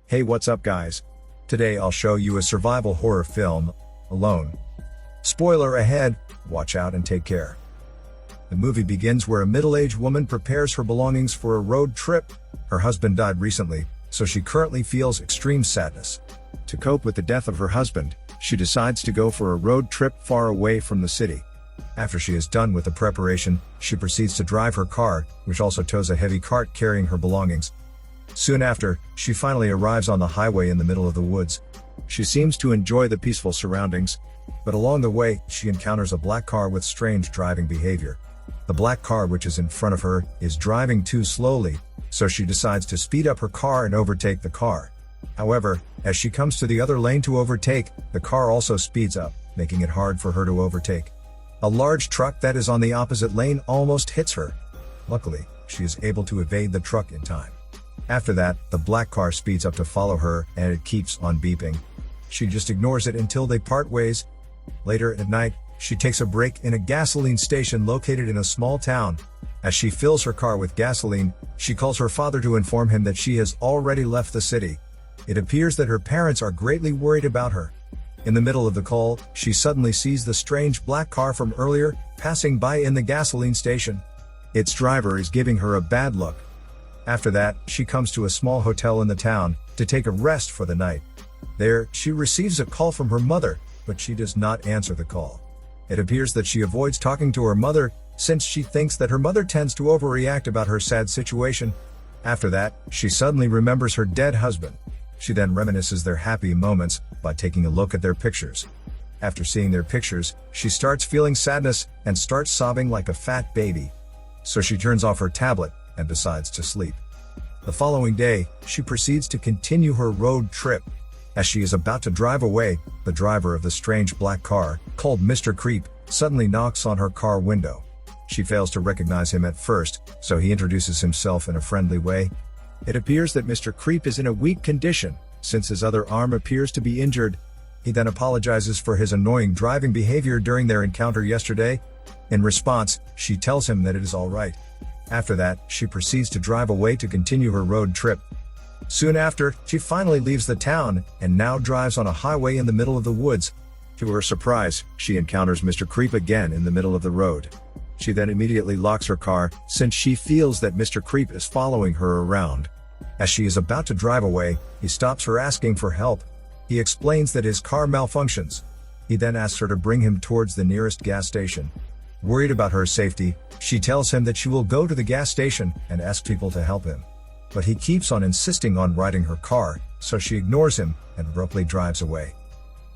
Hey, what's up guys? Today I'll show you a survival horror film, Alone. Spoiler ahead, watch out and take care. The movie begins where a middle-aged woman prepares her belongings for a road trip. Her husband died recently, so she currently feels extreme sadness. To cope with the death of her husband, she decides to go for a road trip far away from the city. After she is done with the preparation, she proceeds to drive her car, which also tows a heavy cart carrying her belongings. Soon after, she finally arrives on the highway in the middle of the woods. She seems to enjoy the peaceful surroundings, but along the way, she encounters a black car with strange driving behavior. The black car which is in front of her is driving too slowly, so she decides to speed up her car and overtake the car. However, as she comes to the other lane to overtake, the car also speeds up, making it hard for her to overtake. A large truck that is on the opposite lane almost hits her. Luckily, she is able to evade the truck in time. After that, the black car speeds up to follow her and it keeps on beeping. She just ignores it until they part ways. Later at night, she takes a break in a gasoline station located in a small town. As she fills her car with gasoline, she calls her father to inform him that she has already left the city. It appears that her parents are greatly worried about her. In the middle of the call, she suddenly sees the strange black car from earlier passing by in the gasoline station. Its driver is giving her a bad look. After that, she comes to a small hotel in the town to take a rest for the night. There, she receives a call from her mother, but she does not answer the call. It appears that she avoids talking to her mother since she thinks that her mother tends to overreact about her sad situation. After that, she suddenly remembers her dead husband. She then reminisces their happy moments by taking a look at their pictures. After seeing their pictures, she starts feeling sadness and starts sobbing like a fat baby. So she turns off her tablet and decides to sleep. The following day, she proceeds to continue her road trip. As she is about to drive away, the driver of the strange black car, called Mr. Creep, suddenly knocks on her car window. She fails to recognize him at first, so he introduces himself in a friendly way. It appears that Mr. Creep is in a weak condition, since his other arm appears to be injured. He then apologizes for his annoying driving behavior during their encounter yesterday. In response, she tells him that it is all right. After that, she proceeds to drive away to continue her road trip. Soon after, she finally leaves the town and now drives on a highway in the middle of the woods. To her surprise, she encounters Mr. Creep again in the middle of the road. She then immediately locks her car since she feels that Mr. Creep is following her around. As she is about to drive away, he stops her asking for help. He explains that his car malfunctions. He then asks her to bring him towards the nearest gas station. Worried about her safety, she tells him that she will go to the gas station and ask people to help him. But he keeps on insisting on riding her car, so she ignores him and abruptly drives away.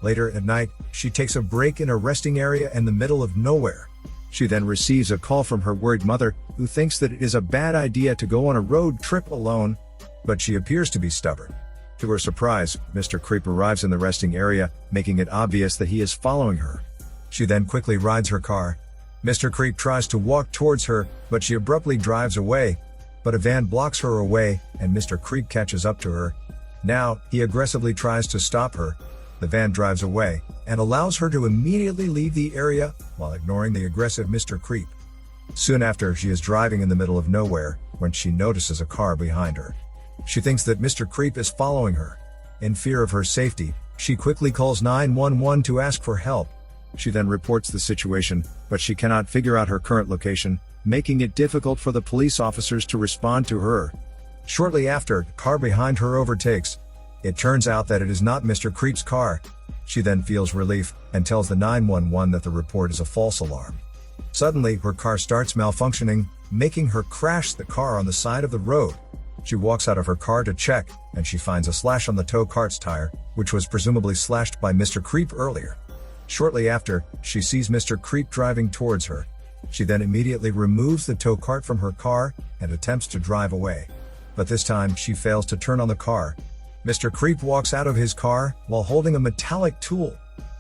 Later at night, she takes a break in a resting area in the middle of nowhere. She then receives a call from her worried mother, who thinks that it is a bad idea to go on a road trip alone, but she appears to be stubborn. To her surprise, Mr. Creep arrives in the resting area, making it obvious that he is following her. She then quickly rides her car. Mr. Creep tries to walk towards her, but she abruptly drives away. But a van blocks her away, and Mr. Creep catches up to her. Now, he aggressively tries to stop her. The van drives away, and allows her to immediately leave the area, while ignoring the aggressive Mr. Creep. Soon after, she is driving in the middle of nowhere, when she notices a car behind her. She thinks that Mr. Creep is following her. In fear of her safety, she quickly calls 911 to ask for help. She then reports the situation, but she cannot figure out her current location, making it difficult for the police officers to respond to her. Shortly after, the car behind her overtakes. It turns out that it is not Mr. Creep's car. She then feels relief, and tells the 911 that the report is a false alarm. Suddenly, her car starts malfunctioning, making her crash the car on the side of the road. She walks out of her car to check, and she finds a slash on the tow cart's tire, which was presumably slashed by Mr. Creep earlier. Shortly after, she sees Mr. Creep driving towards her. She then immediately removes the tow cart from her car and attempts to drive away. But this time, she fails to turn on the car. Mr. Creep walks out of his car while holding a metallic tool.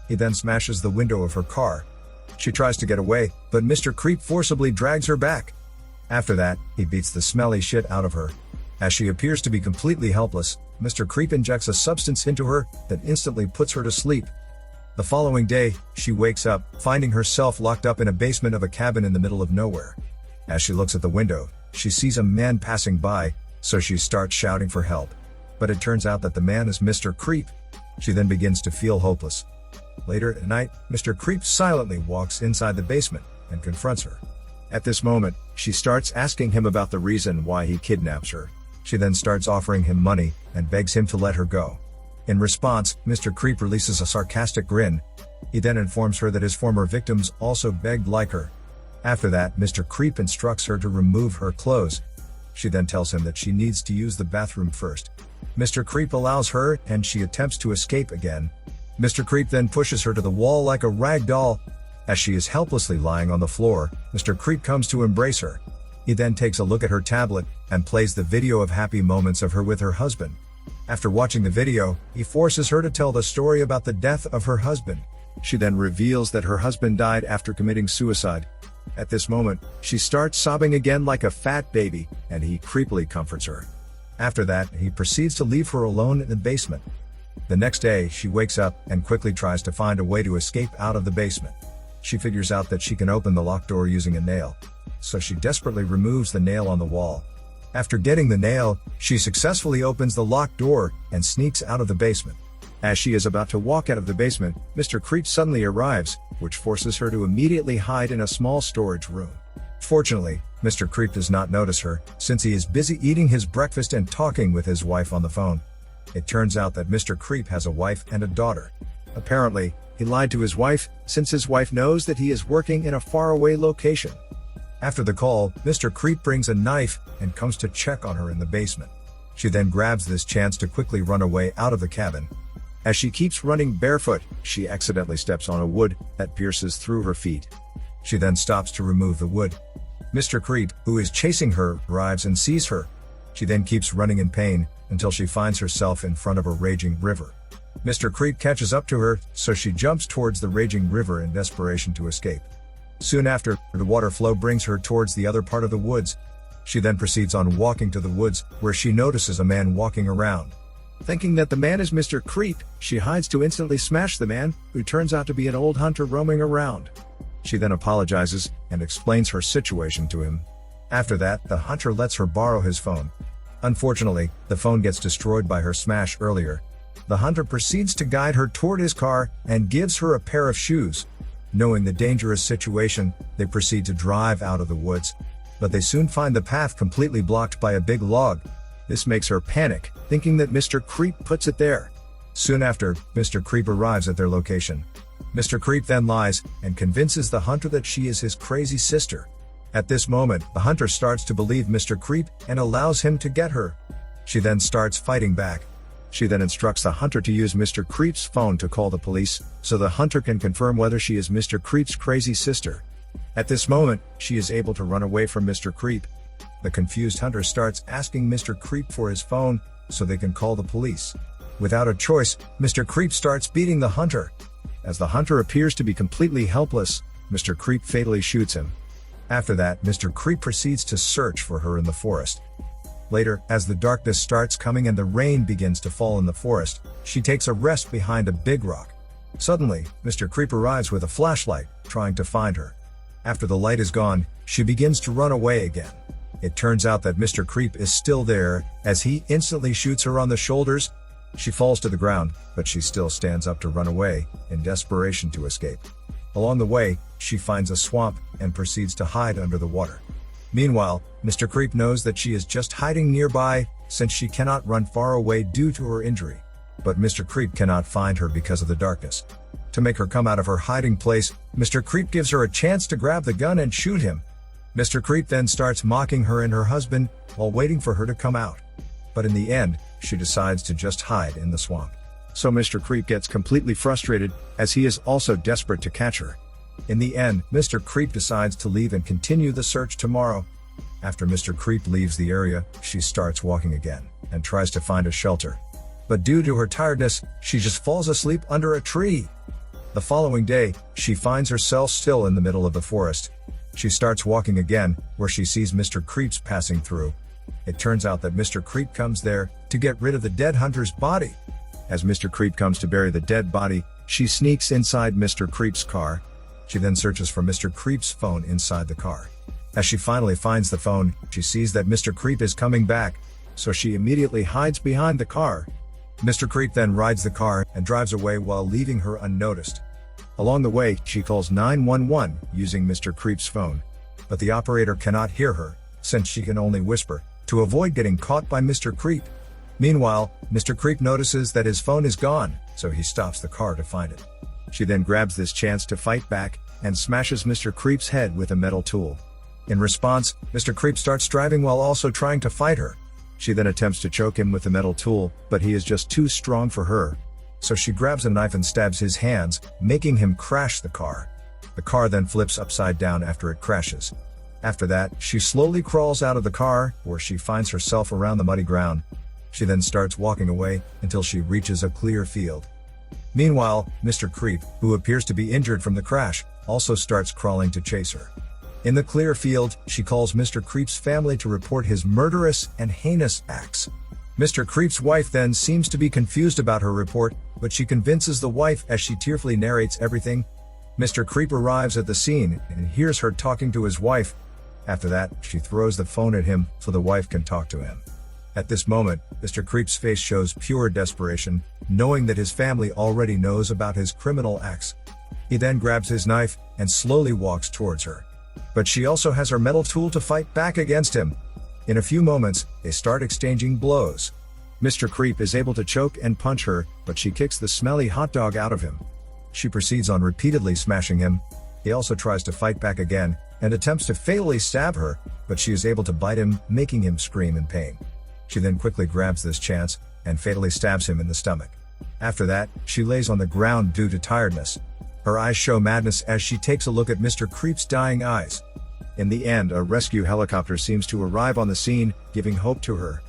He then smashes the window of her car. She tries to get away, but Mr. Creep forcibly drags her back. After that, he beats the smelly shit out of her. As she appears to be completely helpless, Mr. Creep injects a substance into her that instantly puts her to sleep. The following day, she wakes up, finding herself locked up in a basement of a cabin in the middle of nowhere. As she looks at the window, she sees a man passing by, so she starts shouting for help. But it turns out that the man is Mr. Creep. She then begins to feel hopeless. Later at night, Mr. Creep silently walks inside the basement and confronts her. At this moment, she starts asking him about the reason why he kidnaps her. She then starts offering him money and begs him to let her go. In response, Mr. Creep releases a sarcastic grin. He then informs her that his former victims also begged like her. After that, Mr. Creep instructs her to remove her clothes. She then tells him that she needs to use the bathroom first. Mr. Creep allows her, and she attempts to escape again. Mr. Creep then pushes her to the wall like a rag doll. As she is helplessly lying on the floor, Mr. Creep comes to embrace her. He then takes a look at her tablet and plays the video of happy moments of her with her husband. After watching the video, he forces her to tell the story about the death of her husband. She then reveals that her husband died after committing suicide. At this moment, she starts sobbing again like a fat baby, and he creepily comforts her. After that, he proceeds to leave her alone in the basement. The next day, she wakes up and quickly tries to find a way to escape out of the basement. She figures out that she can open the locked door using a nail, so she desperately removes the nail on the wall. After getting the nail, she successfully opens the locked door and sneaks out of the basement. As she is about to walk out of the basement, Mr. Creep suddenly arrives, which forces her to immediately hide in a small storage room. Fortunately, Mr. Creep does not notice her, since he is busy eating his breakfast and talking with his wife on the phone. It turns out that Mr. Creep has a wife and a daughter. Apparently, he lied to his wife, since his wife knows that he is working in a faraway location. After the call, Mr. Creep brings a knife and comes to check on her in the basement. She then grabs this chance to quickly run away out of the cabin. As she keeps running barefoot, she accidentally steps on a wood that pierces through her feet. She then stops to remove the wood. Mr. Creep, who is chasing her, arrives and sees her. She then keeps running in pain until she finds herself in front of a raging river. Mr. Creep catches up to her, so she jumps towards the raging river in desperation to escape. Soon after, the water flow brings her towards the other part of the woods. She then proceeds on walking to the woods, where she notices a man walking around. Thinking that the man is Mr. Creep, she hides to instantly smash the man, who turns out to be an old hunter roaming around. She then apologizes and explains her situation to him. After that, the hunter lets her borrow his phone. Unfortunately, the phone gets destroyed by her smash earlier. The hunter proceeds to guide her toward his car and gives her a pair of shoes. Knowing the dangerous situation, they proceed to drive out of the woods. But they soon find the path completely blocked by a big log. This makes her panic, thinking that Mr. Creep puts it there. Soon after, Mr. Creep arrives at their location. Mr. Creep then lies and convinces the hunter that she is his crazy sister. At this moment, the hunter starts to believe Mr. Creep and allows him to get her. She then starts fighting back. She then instructs the hunter to use Mr. Creep's phone to call the police, so the hunter can confirm whether she is Mr. Creep's crazy sister. At this moment, she is able to run away from Mr. Creep. The confused hunter starts asking Mr. Creep for his phone, so they can call the police. Without a choice, Mr. Creep starts beating the hunter. As the hunter appears to be completely helpless, Mr. Creep fatally shoots him. After that, Mr. Creep proceeds to search for her in the forest. Later, as the darkness starts coming and the rain begins to fall in the forest, she takes a rest behind a big rock. Suddenly, Mr. Creep arrives with a flashlight, trying to find her. After the light is gone, she begins to run away again. It turns out that Mr. Creep is still there, as he instantly shoots her on the shoulders. She falls to the ground, but she still stands up to run away, in desperation to escape. Along the way, she finds a swamp and proceeds to hide under the water. Meanwhile, Mr. Creep knows that she is just hiding nearby, since she cannot run far away due to her injury. But Mr. Creep cannot find her because of the darkness. To make her come out of her hiding place, Mr. Creep gives her a chance to grab the gun and shoot him. Mr. Creep then starts mocking her and her husband, while waiting for her to come out. But in the end, she decides to just hide in the swamp. So Mr. Creep gets completely frustrated, as he is also desperate to catch her. In the end, Mr. Creep decides to leave and continue the search tomorrow. After Mr. Creep leaves the area, she starts walking again, and tries to find a shelter. But due to her tiredness, she just falls asleep under a tree. The following day, she finds herself still in the middle of the forest. She starts walking again, where she sees Mr. Creep's passing through. It turns out that Mr. Creep comes there to get rid of the dead hunter's body. As Mr. Creep comes to bury the dead body, She sneaks inside Mr. Creep's car. She then searches for Mr. Creep's phone inside the car. As she finally finds the phone, she sees that Mr. Creep is coming back, so she immediately hides behind the car. Mr. Creep then rides the car and drives away while leaving her unnoticed. Along the way, she calls 911 using Mr. Creep's phone. But the operator cannot hear her, since she can only whisper, to avoid getting caught by Mr. Creep. Meanwhile, Mr. Creep notices that his phone is gone, so he stops the car to find it. She then grabs this chance to fight back, and smashes Mr. Creep's head with a metal tool. In response, Mr. Creep starts driving while also trying to fight her. She then attempts to choke him with the metal tool, but he is just too strong for her. So she grabs a knife and stabs his hands, making him crash the car. The car then flips upside down after it crashes. After that, she slowly crawls out of the car, where she finds herself around the muddy ground. She then starts walking away until she reaches a clear field. Meanwhile, Mr. Creep, who appears to be injured from the crash, also starts crawling to chase her. In the clear field, she calls Mr. Creep's family to report his murderous and heinous acts. Mr. Creep's wife then seems to be confused about her report, but she convinces the wife as she tearfully narrates everything. Mr. Creep arrives at the scene and hears her talking to his wife. After that, she throws the phone at him so the wife can talk to him. At this moment, Mr. Creep's face shows pure desperation, knowing that his family already knows about his criminal acts. He then grabs his knife and slowly walks towards her. But she also has her metal tool to fight back against him. In a few moments, they start exchanging blows. Mr. Creep is able to choke and punch her, but she kicks the smelly hot dog out of him. She proceeds on repeatedly smashing him. He also tries to fight back again, and attempts to fatally stab her, but she is able to bite him, making him scream in pain. She then quickly grabs this chance, and fatally stabs him in the stomach. After that, she lays on the ground due to tiredness. Her eyes show madness as she takes a look at Mr. Creep's dying eyes. In the end, a rescue helicopter seems to arrive on the scene, giving hope to her.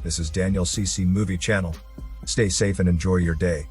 This is Daniel CC Movie Channel. Stay safe and enjoy your day.